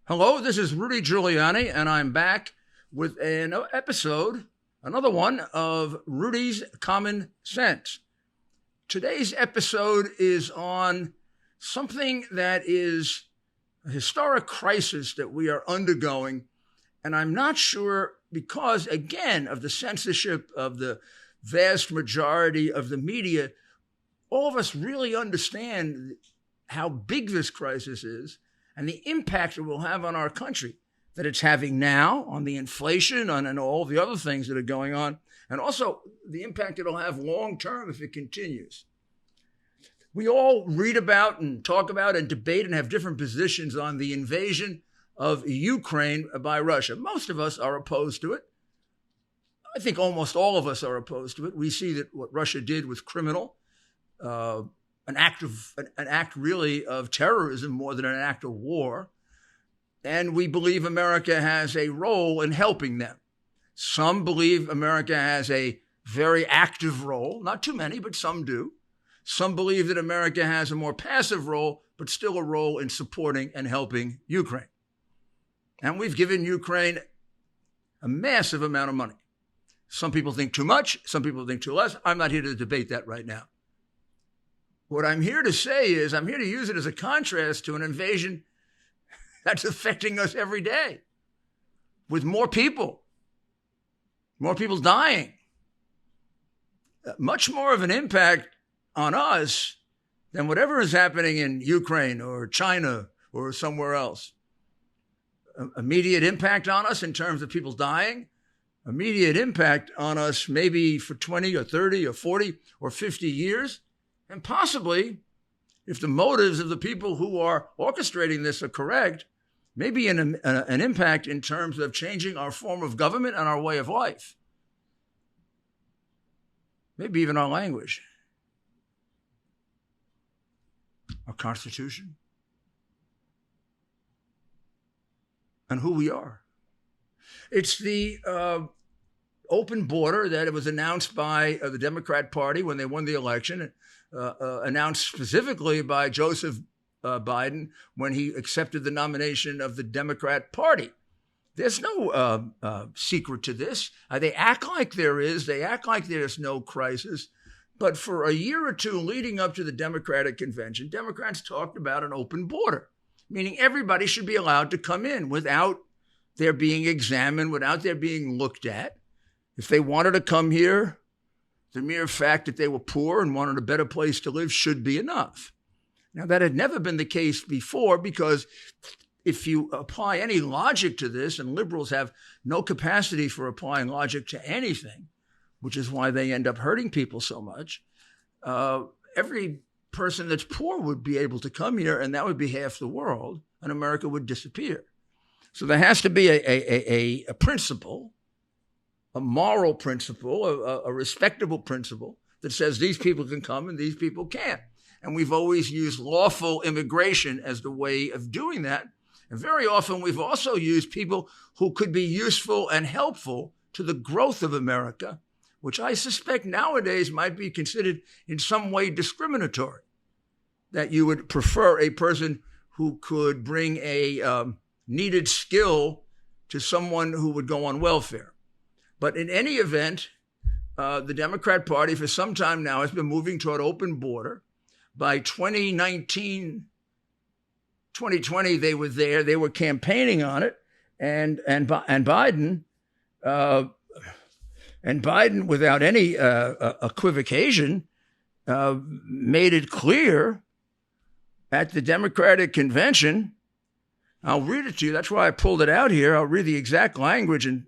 Hello, this is Rudy Giuliani, and I'm back with an episode, another one of Rudy's Common Sense. Today's episode is on something that is a historic crisis that we are undergoing, and I'm not sure because, again, of the censorship of the vast majority of the media, all of us really understand how big this crisis is and the impact it will have on our country, that it's having now on the inflation and all the other things that are going on, and also the impact it'll have long term if it continues. We all read about and talk about and debate and have different positions on the invasion of Ukraine by Russia. Most of us are opposed to it. I think almost all of us are opposed to it. We see that what Russia did was criminal, an act really of terrorism more than an act of war. And we believe America has a role in helping them. Some believe America has a very active role, not too many, but some do. Some believe that America has a more passive role, but still a role in supporting and helping Ukraine. And we've given Ukraine a massive amount of money. Some people think too much, some people think too less. I'm not here to debate that right now. What I'm here to say is I'm here to use it as a contrast to an invasion that's affecting us every day with more people dying, much more of an impact on us than whatever is happening in Ukraine or China or somewhere else. Immediate impact on us in terms of people dying, immediate impact on us maybe for 20 or 30 or 40 or 50 years. And possibly, if the motives of the people who are orchestrating this are correct, maybe an impact in terms of changing our form of government and our way of life. Maybe even our language, our Constitution, and who we are. It's the open border that it was announced by the Democrat Party when they won the election, announced specifically by Joseph Biden when he accepted the nomination of the Democrat Party. There's no secret to this. They act like there is. They act like there's no crisis. But for a year or two leading up to the Democratic convention, Democrats talked about an open border, meaning everybody should be allowed to come in without their being examined, without their being looked at. If they wanted to come here, the mere fact that they were poor and wanted a better place to live should be enough. Now, that had never been the case before, because if you apply any logic to this, and liberals have no capacity for applying logic to anything, which is why they end up hurting people so much, every person that's poor would be able to come here, and that would be half the world, and America would disappear. So there has to be a principle, a moral principle, a respectable principle that says these people can come and these people can't. And we've always used lawful immigration as the way of doing that. And very often we've also used people who could be useful and helpful to the growth of America, which I suspect nowadays might be considered in some way discriminatory, that you would prefer a person who could bring a needed skill to someone who would go on welfare. But in any event, the Democrat Party for some time now has been moving toward open border. By 2019, 2020, they were there. They were campaigning on it, and Biden, without any equivocation, made it clear at the Democratic convention. I'll read it to you. That's why I pulled it out here. I'll read the exact language. And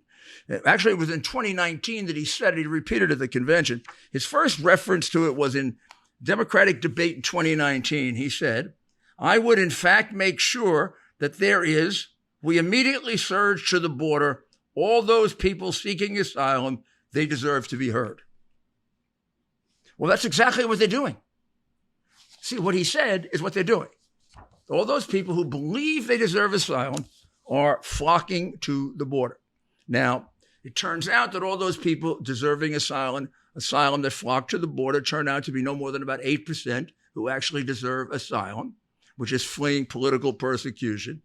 actually, it was in 2019 that he said it. He repeated it at the convention. His first reference to it was in Democratic debate in 2019. He said, "I would in fact make sure that we immediately surge to the border. All those people seeking asylum, they deserve to be heard." Well, that's exactly what they're doing. See, what he said is what they're doing. All those people who believe they deserve asylum are flocking to the border. Now, it turns out that all those people deserving asylum that flock to the border turn out to be no more than about 8% who actually deserve asylum, which is fleeing political persecution.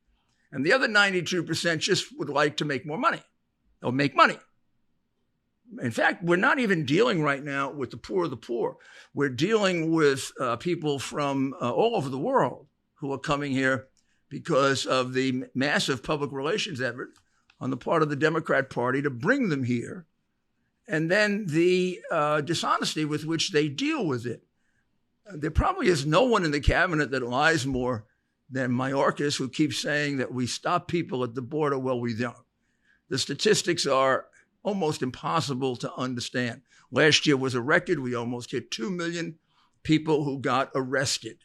And the other 92% just would like to make more money or make money. In fact, we're not even dealing right now with the poor of the poor. We're dealing with people from all over the world who are coming here because of the massive public relations effort on the part of the Democrat Party to bring them here, and then the dishonesty with which they deal with it. There probably is no one in the cabinet that lies more than Mayorkas, who keeps saying that we stop people at the border. Well, we don't. The statistics are almost impossible to understand. Last year was a record. We almost hit 2 million people who got arrested.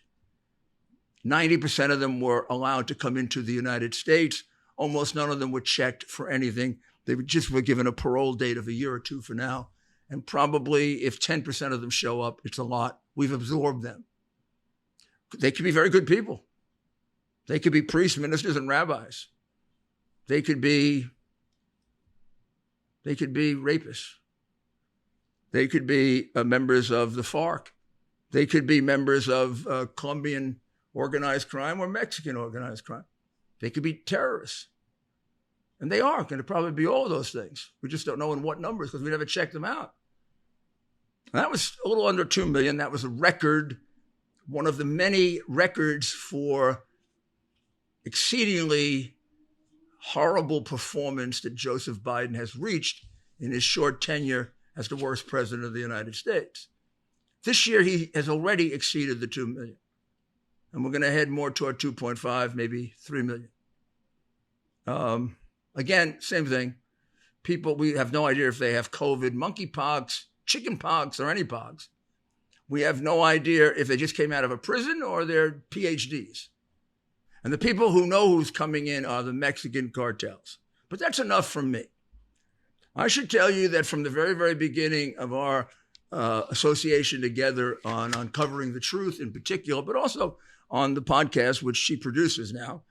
90% of them were allowed to come into the United States. Almost none of them were checked for anything. They just were given a parole date of a year or two for now. And probably if 10% of them show up, it's a lot. We've absorbed them. They could be very good people. They could be priests, ministers, and rabbis. They could be rapists. They could be members of the FARC. They could be members of Colombian organized crime or Mexican organized crime. They could be terrorists. And they are going to probably be all of those things. We just don't know in what numbers because we never checked them out. And that was a little under 2 million. That was a record, one of the many records for exceedingly horrible performance that Joseph Biden has reached in his short tenure as the worst president of the United States. This year, he has already exceeded the 2 million. And we're going to head more toward 2.5, maybe 3 million. Again, same thing. People, we have no idea if they have COVID, monkeypox, chickenpox, or any pox. We have no idea if they just came out of a prison or they're PhDs. And the people who know who's coming in are the Mexican cartels. But that's enough from me. I should tell you that from the very, very beginning of our association together on uncovering the truth in particular, but also on the podcast, which she produces now,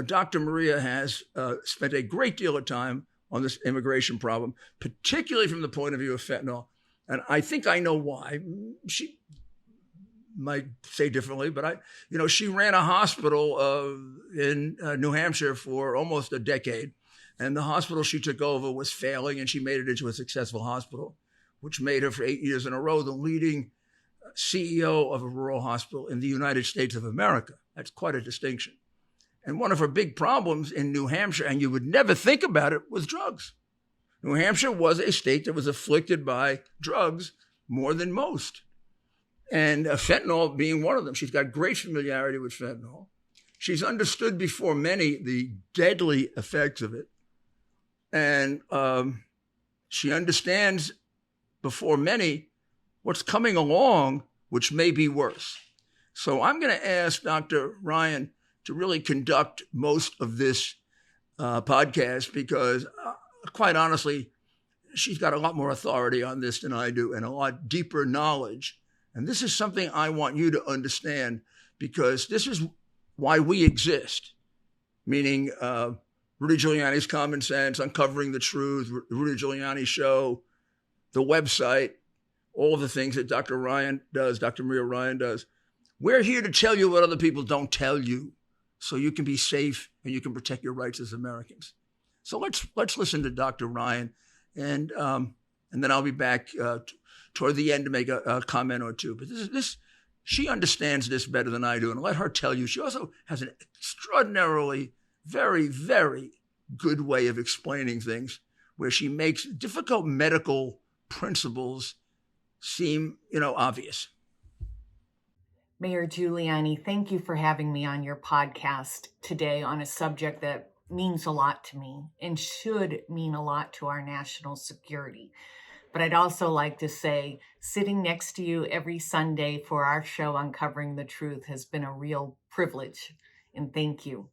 Dr. Maria has spent a great deal of time on this immigration problem, particularly from the point of view of fentanyl. And I think I know why. She might say differently, but she ran a hospital in New Hampshire for almost a decade. And the hospital she took over was failing, and she made it into a successful hospital, which made her for 8 years in a row the leading CEO of a rural hospital in the United States of America. That's quite a distinction. And one of her big problems in New Hampshire, and you would never think about it, was drugs. New Hampshire was a state that was afflicted by drugs more than most. And fentanyl being one of them. She's got great familiarity with fentanyl. She's understood before many the deadly effects of it. And she understands before many what's coming along, which may be worse. So I'm going to ask Dr. Ryan to really conduct most of this podcast because, quite honestly, she's got a lot more authority on this than I do and a lot deeper knowledge. And this is something I want you to understand because this is why we exist, meaning Rudy Giuliani's Common Sense, Uncovering the Truth, Rudy Giuliani Show, the website, all of the things that Dr. Ryan does, Dr. Maria Ryan does. We're here to tell you what other people don't tell you so you can be safe and you can protect your rights as Americans. So let's listen to Dr. Ryan, and then I'll be back toward the end to make a comment or two. But she understands this better than I do, and let her tell you. She also has an extraordinarily, very, very good way of explaining things where she makes difficult medical principles seem, obvious. Mayor Giuliani, thank you for having me on your podcast today on a subject that means a lot to me and should mean a lot to our national security. But I'd also like to say, sitting next to you every Sunday for our show, Uncovering the Truth, has been a real privilege, and thank you.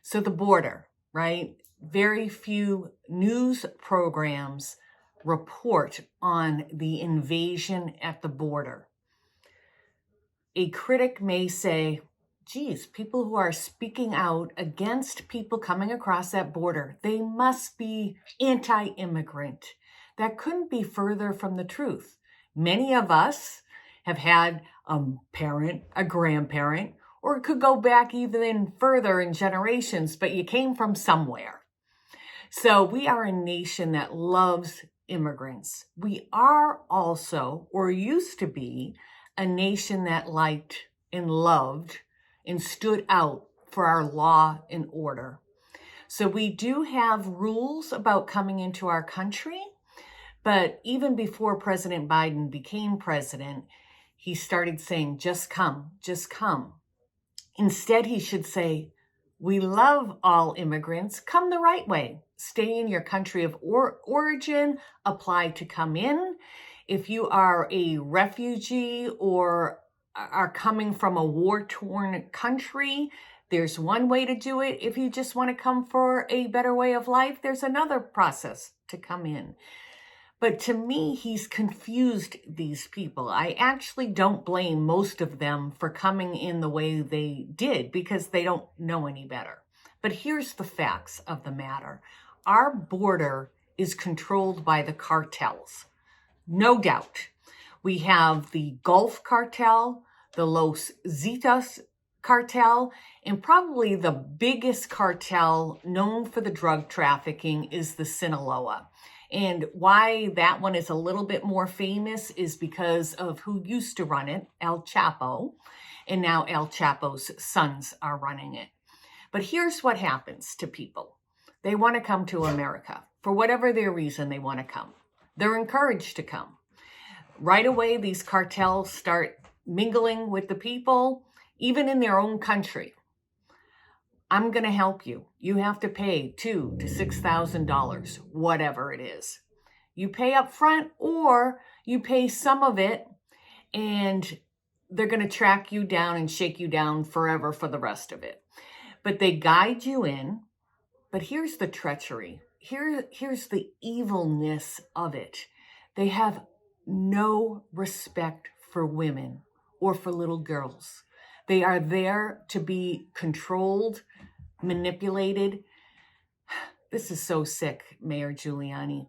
So the border, right? Very few news programs report on the invasion at the border. A critic may say, geez, people who are speaking out against people coming across that border, they must be anti-immigrant. That couldn't be further from the truth. Many of us have had a parent, a grandparent, Or it could go back even further in generations, but you came from somewhere. So we are a nation that loves immigrants. We are also, or used to be, a nation that liked and loved and stood out for our law and order. So we do have rules about coming into our country, but even before President Biden became president, he started saying, just come, just come. Instead, he should say, we love all immigrants. Come the right way. Stay in your country of origin. Apply to come in. If you are a refugee or are coming from a war-torn country, there's one way to do it. If you just want to come for a better way of life, there's another process to come in. But to me, he's confused these people. I actually don't blame most of them for coming in the way they did because they don't know any better. But here's the facts of the matter. Our border is controlled by the cartels. No doubt. We have the Gulf cartel, the Los Zetas cartel, and probably the biggest cartel known for the drug trafficking is the Sinaloa. And why that one is a little bit more famous is because of who used to run it, El Chapo, and now El Chapo's sons are running it. But here's what happens to people. They want to come to America. For whatever their reason, they want to come. They're encouraged to come. Right away, these cartels start mingling with the people, even in their own country. I'm going to help you. You have to pay $2,000 to $6,000, whatever it is. You pay up front or you pay some of it and they're going to track you down and shake you down forever for the rest of it. But they guide you in. But here's the treachery. Here's the evilness of it. They have no respect for women or for little girls. They are there to be controlled, manipulated. This is so sick, Mayor Giuliani.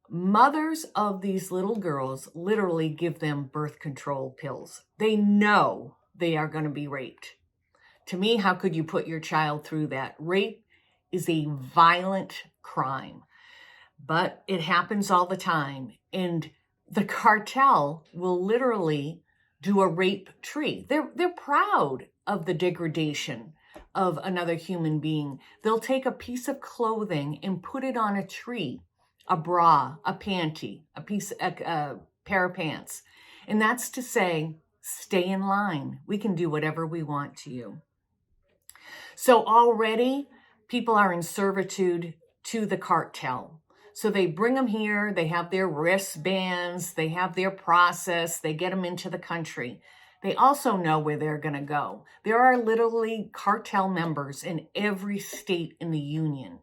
Mothers of these little girls literally give them birth control pills. They know they are going to be raped. To me, how could you put your child through that? Rape is a violent crime, but it happens all the time. And the cartel will literally do a rape tree. They're proud of the degradation of another human being. They'll take a piece of clothing and put it on a tree, a bra, a panty, a pair of pants. And that's to say, stay in line. We can do whatever we want to you. So already people are in servitude to the cartel. So they bring them here, they have their wristbands, they have their process, they get them into the country. They also know where they're going to go. There are literally cartel members in every state in the union,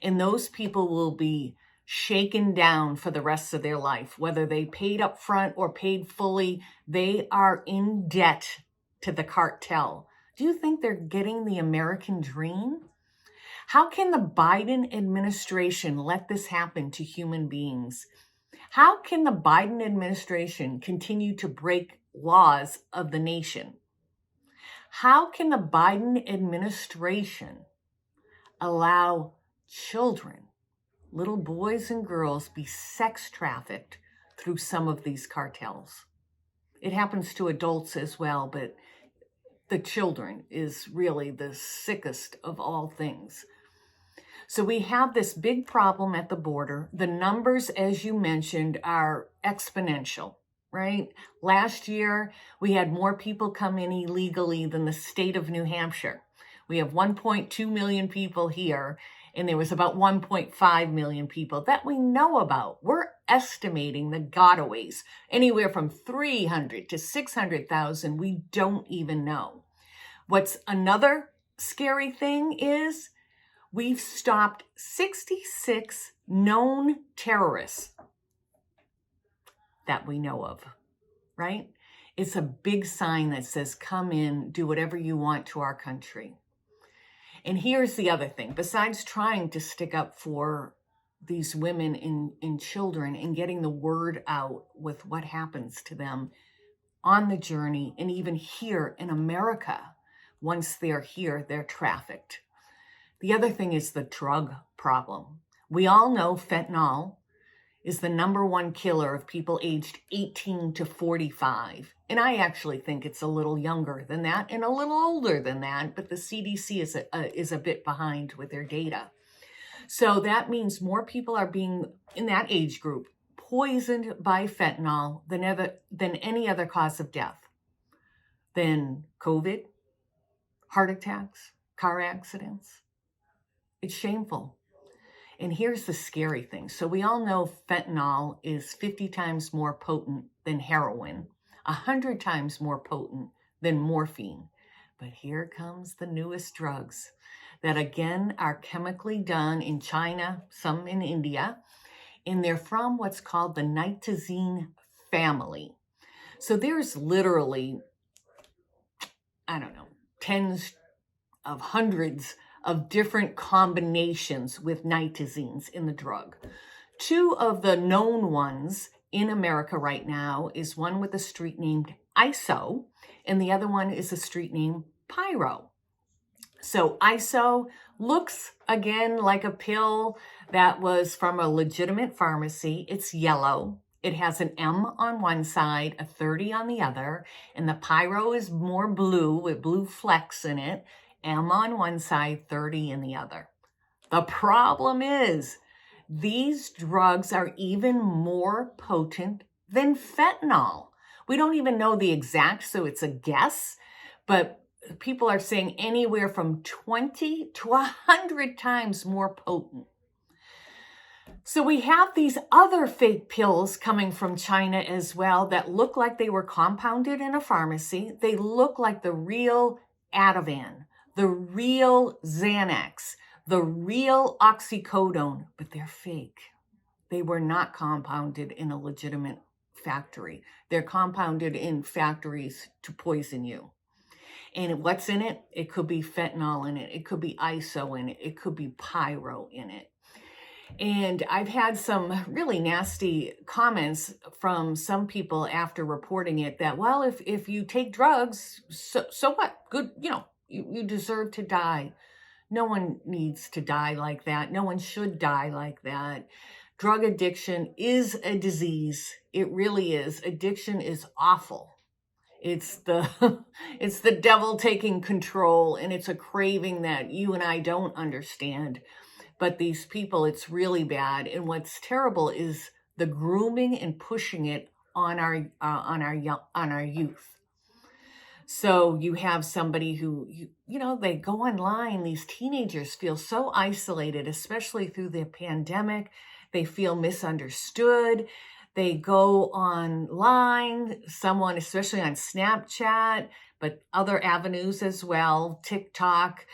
and those people will be shaken down for the rest of their life. Whether they paid up front or paid fully, they are in debt to the cartel. Do you think they're getting the American dream? How can the Biden administration let this happen to human beings? How can the Biden administration continue to break laws of the nation? How can the Biden administration allow children, little boys and girls, be sex trafficked through some of these cartels? It happens to adults as well, but the children is really the sickest of all things. So we have this big problem at the border. The numbers, as you mentioned, are exponential, right? Last year, we had more people come in illegally than the state of New Hampshire. We have 1.2 million people here, and there was about 1.5 million people that we know about. We're estimating the gotaways, anywhere from 300 to 600,000. We don't even know. What's another scary thing is we've stopped 66 known terrorists that we know of, right? It's a big sign that says, come in, do whatever you want to our country. And here's the other thing. Besides trying to stick up for these women and children and getting the word out with what happens to them, on the journey, and even here in America, once they're here, they're trafficked. The other thing is the drug problem. We all know fentanyl is the number one killer of people aged 18 to 45. And I actually think it's a little younger than that and a little older than that, but the CDC is a bit behind with their data. So that means more people are being, in that age group, poisoned by fentanyl than any other cause of death, than COVID, heart attacks, car accidents. It's shameful. And here's the scary thing. So we all know fentanyl is 50 times more potent than heroin, 100 times more potent than morphine. But here comes the newest drugs that again are chemically done in China, some in India, and they're from what's called the nitazene family. So there's literally, tens of hundreds of different combinations with nitazenes in the drug. Two of the known ones in America right now is one with a street named ISO, and the other one is a street named Pyro. So ISO looks again like a pill that was from a legitimate pharmacy. It's yellow. It has an M on one side, a 30 on the other, and the Pyro is more blue with blue flecks in it. M on one side, 30 in the other. The problem is these drugs are even more potent than fentanyl. We don't even know the exact, so it's a guess, but people are saying anywhere from 20 to 100 times more potent. So we have these other fake pills coming from China as well that look like they were compounded in a pharmacy. They look like the real Ativan, the real Xanax, the real oxycodone, but they're fake. They were not compounded in a legitimate factory. They're compounded in factories to poison you. And what's in it? It could be fentanyl in it. It could be ISO in it. It could be Pyro in it. And I've had some really nasty comments from some people after reporting it that, well, if you take drugs, so what? Good, you deserve to die. No one needs to die like that. No one should die like that. Drug addiction is a disease. It really is. Addiction is awful. It's the devil taking control, and it's a craving that you and I don't understand. But these people, it's really bad. And what's terrible is the grooming and pushing it on our youth. So you have somebody who, they go online. These teenagers feel so isolated, especially through the pandemic. They feel misunderstood. They go online, someone, especially on Snapchat, but other avenues as well, TikTok.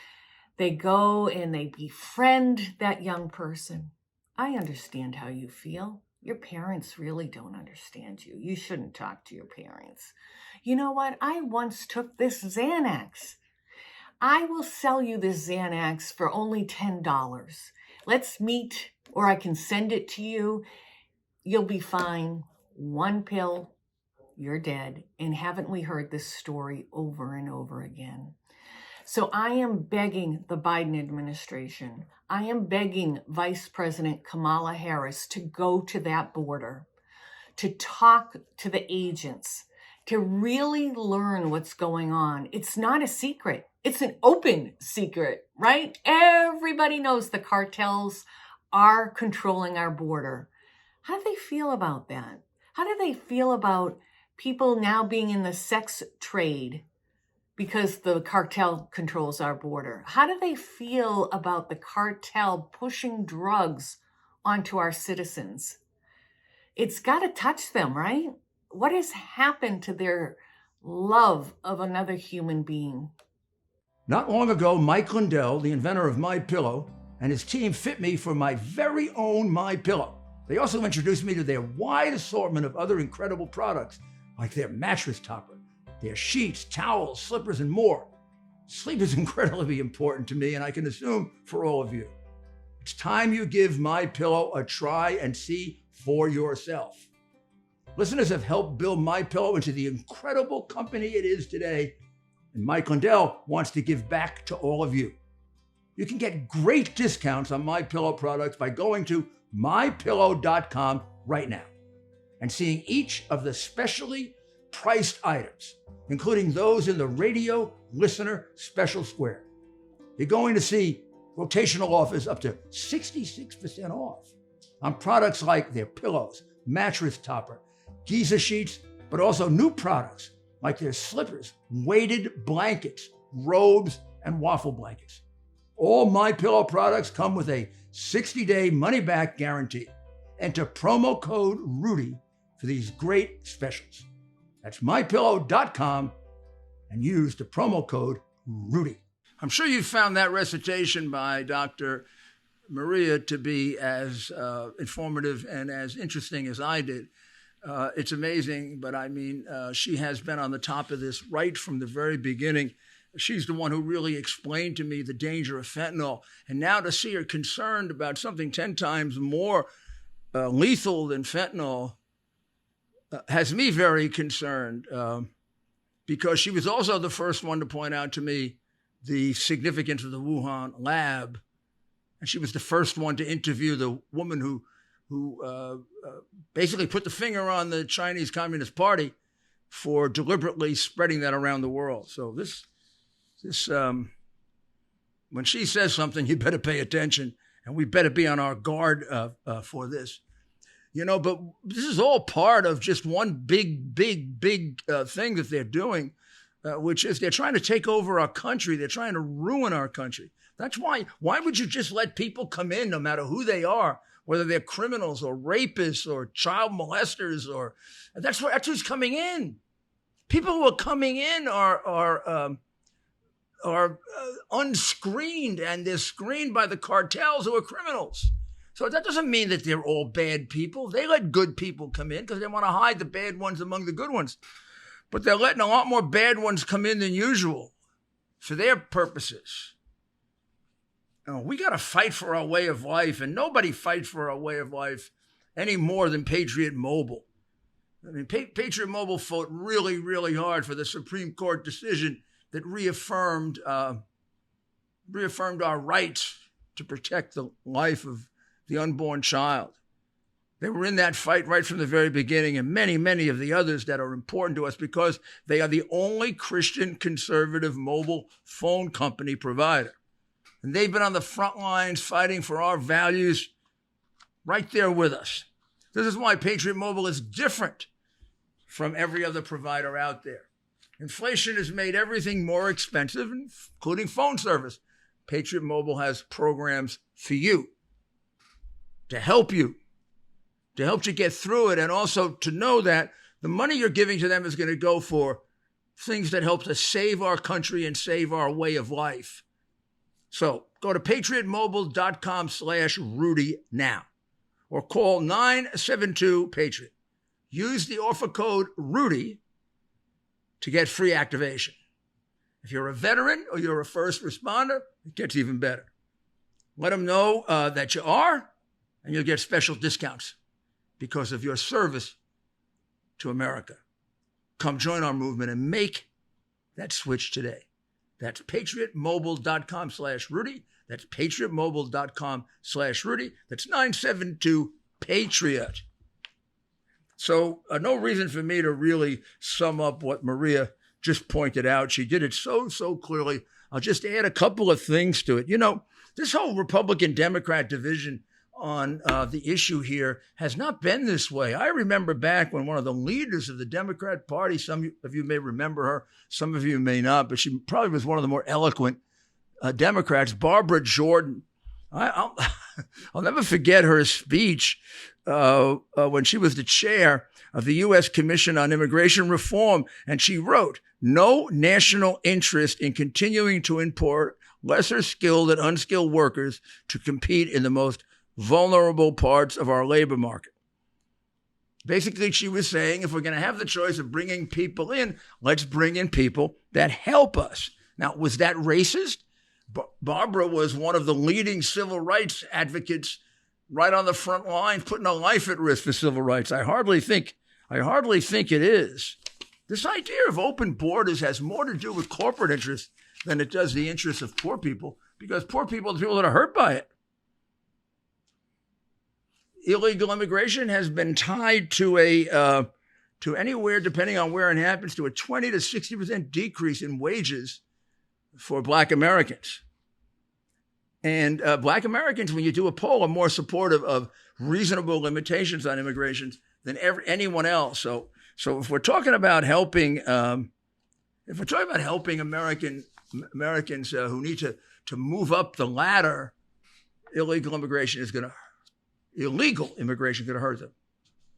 They go and they befriend that young person. I understand how you feel. Your parents really don't understand you. You shouldn't talk to your parents. You know what? I once took this Xanax. I will sell you this Xanax for only $10. Let's meet, or I can send it to you. You'll be fine. One pill, you're dead. And haven't we heard this story over and over again? So I am begging the Biden administration, I am begging Vice President Kamala Harris to go to that border, to talk to the agents, to really learn what's going on. It's not a secret. It's an open secret, right? Everybody knows the cartels are controlling our border. How do they feel about that? How do they feel about people now being in the sex trade because the cartel controls our border? How do they feel about the cartel pushing drugs onto our citizens? It's got to touch them, right? What has happened to their love of another human being? Not long ago, Mike Lindell, the inventor of My Pillow, and his team fit me for my very own My Pillow. They also introduced me to their wide assortment of other incredible products, like their mattress topper, their sheets, towels, slippers, and more. Sleep is incredibly important to me, and I can assume for all of you. It's time you give My Pillow a try and see for yourself. Listeners have helped build MyPillow into the incredible company it is today, and Mike Lindell wants to give back to all of you. You can get great discounts on MyPillow products by going to mypillow.com right now and seeing each of the specially priced items, including those in the radio listener special square. You're going to see rotational offers up to 66% off on products like their pillows, mattress topper, Giza sheets, but also new products like their slippers, weighted blankets, robes, and waffle blankets. All MyPillow products come with a 60-day money-back guarantee. Enter promo code Rudy for these great specials. That's mypillow.com and use the promo code Rudy. I'm sure you found that recitation by Dr. Maria to be as informative and as interesting as I did. It's amazing, but I mean, she has been on the top of this right from the very beginning. She's the one who really explained to me the danger of fentanyl. And now to see her concerned about something 10 times more lethal than fentanyl has me very concerned because she was also the first one to point out to me the significance of the Wuhan lab. And she was the first one to interview the woman who basically put the finger on the Chinese Communist Party for deliberately spreading that around the world. So this when she says something, you better pay attention, and we better be on our guard for this. You know, but this is all part of just one big thing that they're doing, which is they're trying to take over our country. They're trying to ruin our country. That's why would you just let people come in, no matter who they are, whether they're criminals or rapists or child molesters, or that's who's coming in. People who are coming in are unscreened, and they're screened by the cartels who are criminals. So that doesn't mean that they're all bad people. They let good people come in because they want to hide the bad ones among the good ones. But they're letting a lot more bad ones come in than usual for their purposes. We got to fight for our way of life, and nobody fights for our way of life any more than Patriot Mobile. I mean, Patriot Mobile fought really, really hard for the Supreme Court decision that reaffirmed our rights to protect the life of the unborn child. They were in that fight right from the very beginning, and many, many of the others that are important to us because they are the only Christian conservative mobile phone company provider. And they've been on the front lines fighting for our values right there with us. This is why Patriot Mobile is different from every other provider out there. Inflation has made everything more expensive, including phone service. Patriot Mobile has programs for you, to help you get through it, and also to know that the money you're giving to them is going to go for things that help to save our country and save our way of life. So go to patriotmobile.com/Rudy now, or call 972-PATRIOT. Use the offer code Rudy to get free activation. If you're a veteran or you're a first responder, it gets even better. Let them know that you are, and you'll get special discounts because of your service to America. Come join our movement and make that switch today. That's patriotmobile.com/Rudy. That's patriotmobile.com/Rudy. That's 972-PATRIOT. So no reason for me to really sum up what Maria just pointed out. She did it so clearly. I'll just add a couple of things to it. You know, this whole Republican-Democrat division on the issue here has not been this way. I remember back when one of the leaders of the Democrat Party, some of you may remember her, some of you may not, but she probably was one of the more eloquent Democrats, Barbara Jordan. I'll never forget her speech when she was the chair of the U.S. Commission on Immigration Reform, and she wrote, "No national interest in continuing to import lesser skilled and unskilled workers to compete in the most vulnerable parts of our labor market." Basically, she was saying, if we're going to have the choice of bringing people in, let's bring in people that help us. Now, was that racist? Barbara was one of the leading civil rights advocates right on the front line, putting her life at risk for civil rights. I hardly think I hardly think it is. This idea of open borders has more to do with corporate interests than it does the interests of poor people, because poor people are the people that are hurt by it. Illegal immigration has been tied to anywhere, depending on where it happens, to a 20 to 60% decrease in wages for Black Americans. And Black Americans, when you do a poll, are more supportive of reasonable limitations on immigration than anyone else. So if we're talking about helping, Americans who need to move up the ladder, illegal immigration is going to hurt them.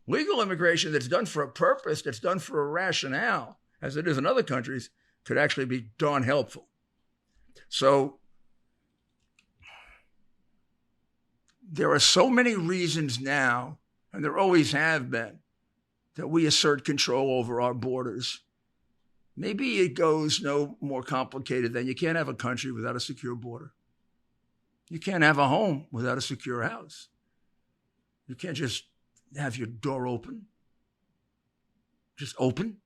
Legal immigration that's done for a purpose, that's done for a rationale, as it is in other countries, could actually be darn helpful. So there are so many reasons now, and there always have been, that we assert control over our borders. Maybe it goes no more complicated than you can't have a country without a secure border. You can't have a home without a secure house. You can't just have your door open. Just open.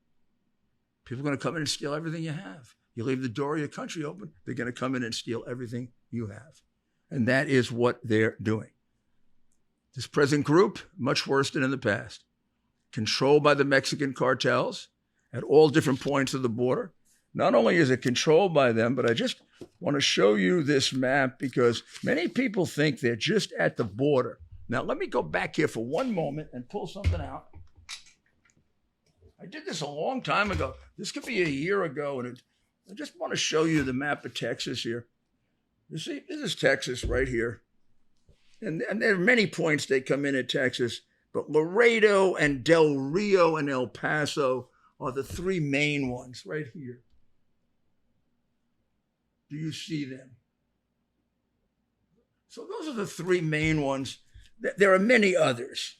People are going to come in and steal everything you have. You leave the door of your country open, they're going to come in and steal everything you have. And that is what they're doing. This present group, much worse than in the past. Controlled by the Mexican cartels at all different points of the border. Not only is it controlled by them, but I just want to show you this map because many people think they're just at the border. Now, let me go back here for one moment and pull something out. I did this a long time ago. This could be a year ago, and I just want to show you the map of Texas here. You see, this is Texas right here. And there are many points they come in at Texas, but Laredo and Del Rio and El Paso are the three main ones right here. Do you see them? So those are the three main ones. There are many others.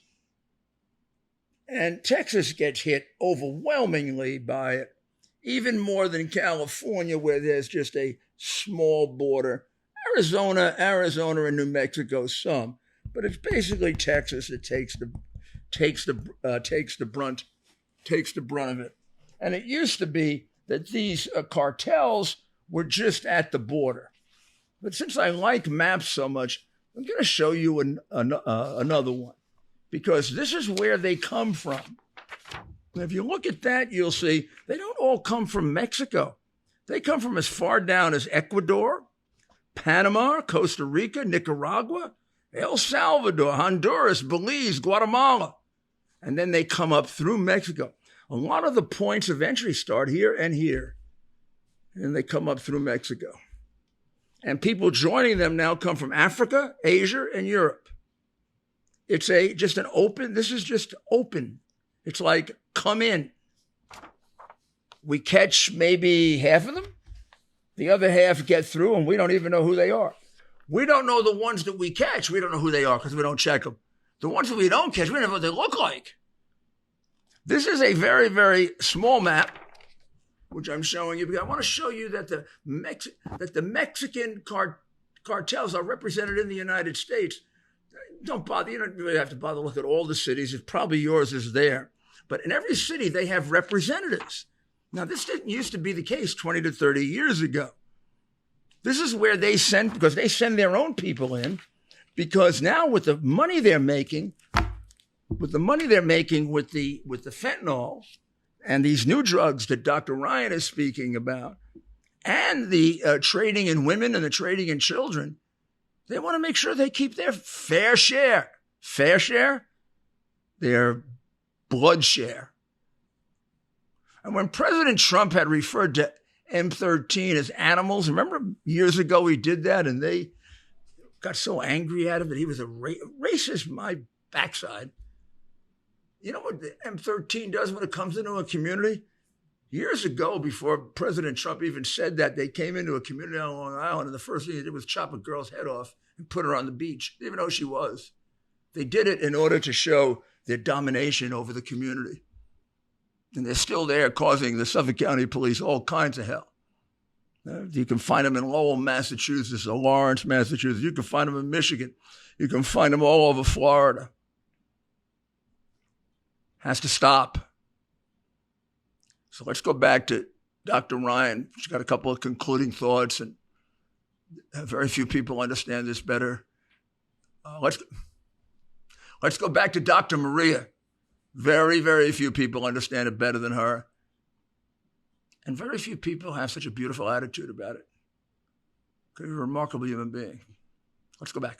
And Texas gets hit overwhelmingly by it, even more than California, where there's just a small border. Arizona and New Mexico, some, but it's basically Texas that takes the brunt of it. And it used to be that these cartels were just at the border. But since I like maps so much, I'm going to show you another one, because this is where they come from. And if you look at that, you'll see they don't all come from Mexico. They come from as far down as Ecuador, Panama, Costa Rica, Nicaragua, El Salvador, Honduras, Belize, Guatemala. And then they come up through Mexico. A lot of the points of entry start here and here. And they come up through Mexico. And people joining them now come from Africa, Asia, and Europe. It's just an open, this is just open. It's like, come in. We catch maybe half of them. The other half get through, and we don't even know who they are. We don't know the ones that we catch. We don't know who they are because we don't check them. The ones that we don't catch, we don't know what they look like. This is a very, very small map, which I'm showing you, because I want to show you that the Mexican cartels are represented in the United States. Don't bother. You don't really have to bother to look at all the cities. It's probably yours is there. But in every city, they have representatives. Now, this didn't used to be the case 20 to 30 years ago. This is where they send, because they send their own people in, because now with the money they're making, with the fentanyl and these new drugs that Dr. Ryan is speaking about, and the trading in women and the trading in children, they want to make sure they keep their fair share. Fair share? Their blood share. And when President Trump had referred to M13 as animals, remember years ago he did that and they got so angry at him that he was a racist, my backside. You know what the M13 does when it comes into a community? Years ago, before President Trump even said that, they came into a community on Long Island and the first thing they did was chop a girl's head off and put her on the beach. They didn't even know who she was. They did it in order to show their domination over the community. And they're still there causing the Suffolk County Police all kinds of hell. You can find them in Lowell, Massachusetts, or Lawrence, Massachusetts. You can find them in Michigan. You can find them all over Florida. has to stop. So let's go back to Dr. Ryan. She's got a couple of concluding thoughts, and very few people understand this better. Let's go back to Dr. Maria. Very, very few people understand it better than her. And very few people have such a beautiful attitude about it. You're a remarkable human being. Let's go back.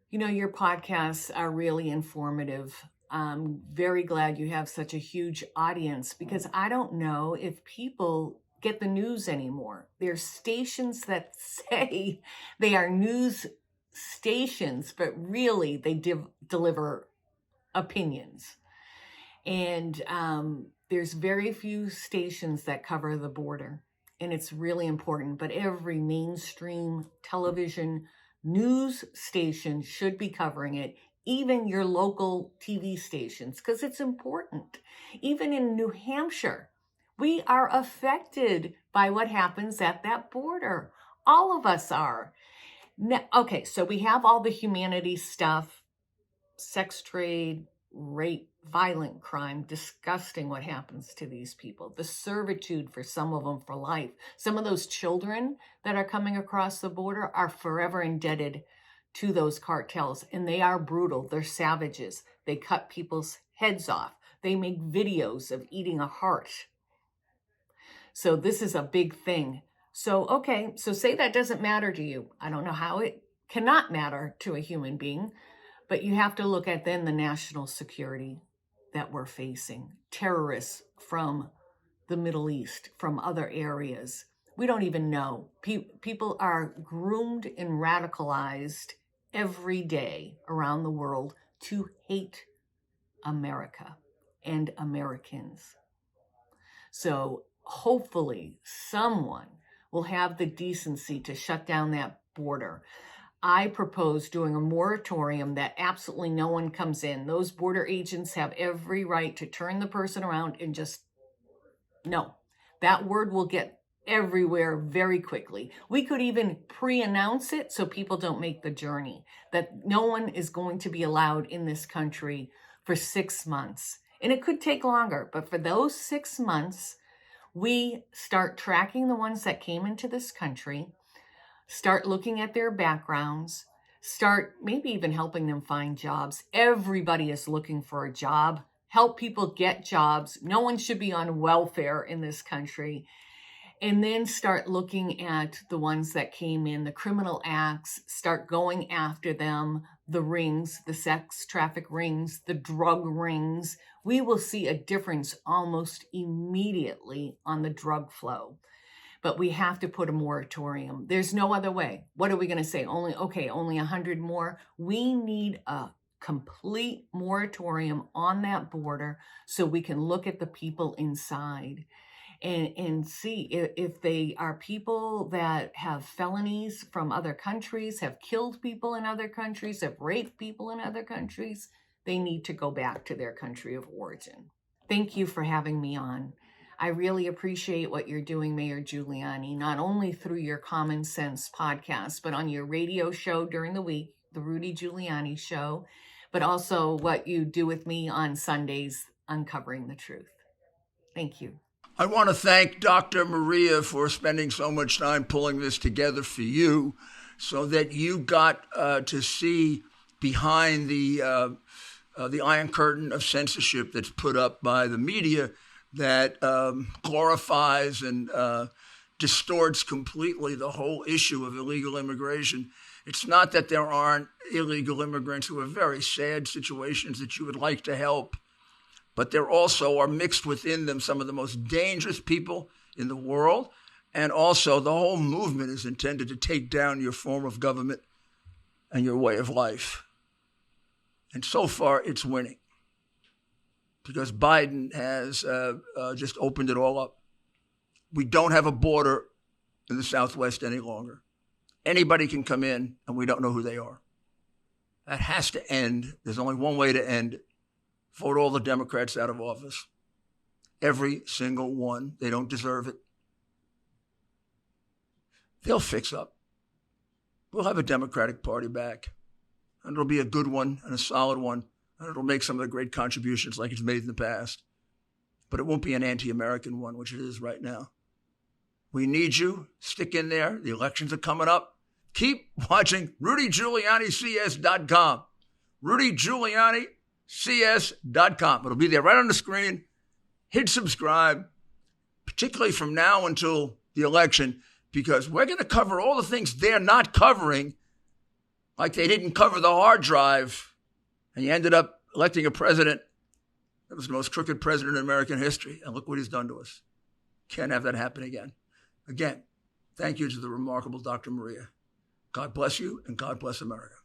You know, your podcasts are really informative. I'm very glad you have such a huge audience, because I don't know if people get the news anymore. There's stations that say they are news stations, but really they deliver opinions. And there's very few stations that cover the border, and it's really important. But every mainstream television news station should be covering it, even your local TV stations, because it's important. Even in New Hampshire, we are affected by what happens at that border. All of us are. Now, okay, so we have all the humanities stuff, sex trade, rape, violent crime, disgusting what happens to these people. The servitude for some of them for life. Some of those children that are coming across the border are forever indebted to those cartels, and they are brutal. They're savages. They cut people's heads off. They make videos of eating a heart. So this is a big thing. So, okay, so say that doesn't matter to you. I don't know how it cannot matter to a human being, but you have to look at then the national security that we're facing. Terrorists from the Middle East, from other areas. We don't even know. People are groomed and radicalized every day around the world to hate America and Americans. So hopefully someone will have the decency to shut down that border. I propose doing a moratorium that absolutely no one comes in. Those border agents have every right to turn the person around and just, no. That word will get everywhere very quickly. We could even pre-announce it so people don't make the journey, that no one is going to be allowed in this country for 6 months. And it could take longer, but for those 6 months, we start tracking the ones that came into this country, start looking at their backgrounds, start maybe even helping them find jobs. Everybody is looking for a job. Help people get jobs. No one should be on welfare in this country. And then start looking at the ones that came in, the criminal acts, start going after them, the rings, the sex traffic rings, the drug rings. We will see a difference almost immediately on the drug flow. But we have to put a moratorium. There's no other way. What are we going to say? Only 100 more? We need a complete moratorium on that border so we can look at the people inside and see if they are people that have felonies from other countries, have killed people in other countries, have raped people in other countries. They need to go back to their country of origin. Thank you for having me on. I really appreciate what you're doing, Mayor Giuliani, not only through your Common Sense podcast, but on your radio show during the week, the Rudy Giuliani Show, but also what you do with me on Sundays, Uncovering the Truth. Thank you. I want to thank Dr. Maria for spending so much time pulling this together for you so that you got to see behind the iron curtain of censorship that's put up by the media that glorifies and distorts completely the whole issue of illegal immigration. It's not that there aren't illegal immigrants who are very sad situations that you would like to help, but there also are mixed within them some of the most dangerous people in the world. And also the whole movement is intended to take down your form of government and your way of life. And so far it's winning because Biden has just opened it all up. We don't have a border in the Southwest any longer. Anybody can come in and we don't know who they are. That has to end. There's only one way to end it. Vote all the Democrats out of office. Every single one. They don't deserve it. They'll fix up. We'll have a Democratic Party back. And it'll be a good one and a solid one and it'll make some of the great contributions like it's made in the past. But it won't be an anti-American one, which it is right now. We need you. Stick in there. The elections are coming up. Keep watching RudyGiulianiCS.com. RudyGiulianiCS.com. It'll be there right on the screen. Hit subscribe, particularly from now until the election, because we're going to cover all the things they're not covering, like they didn't cover the hard drive, and you ended up electing a president that was the most crooked president in American history. And look what he's done to us. Can't have that happen again. Again, thank you to the remarkable Dr. Maria. God bless you, and God bless America.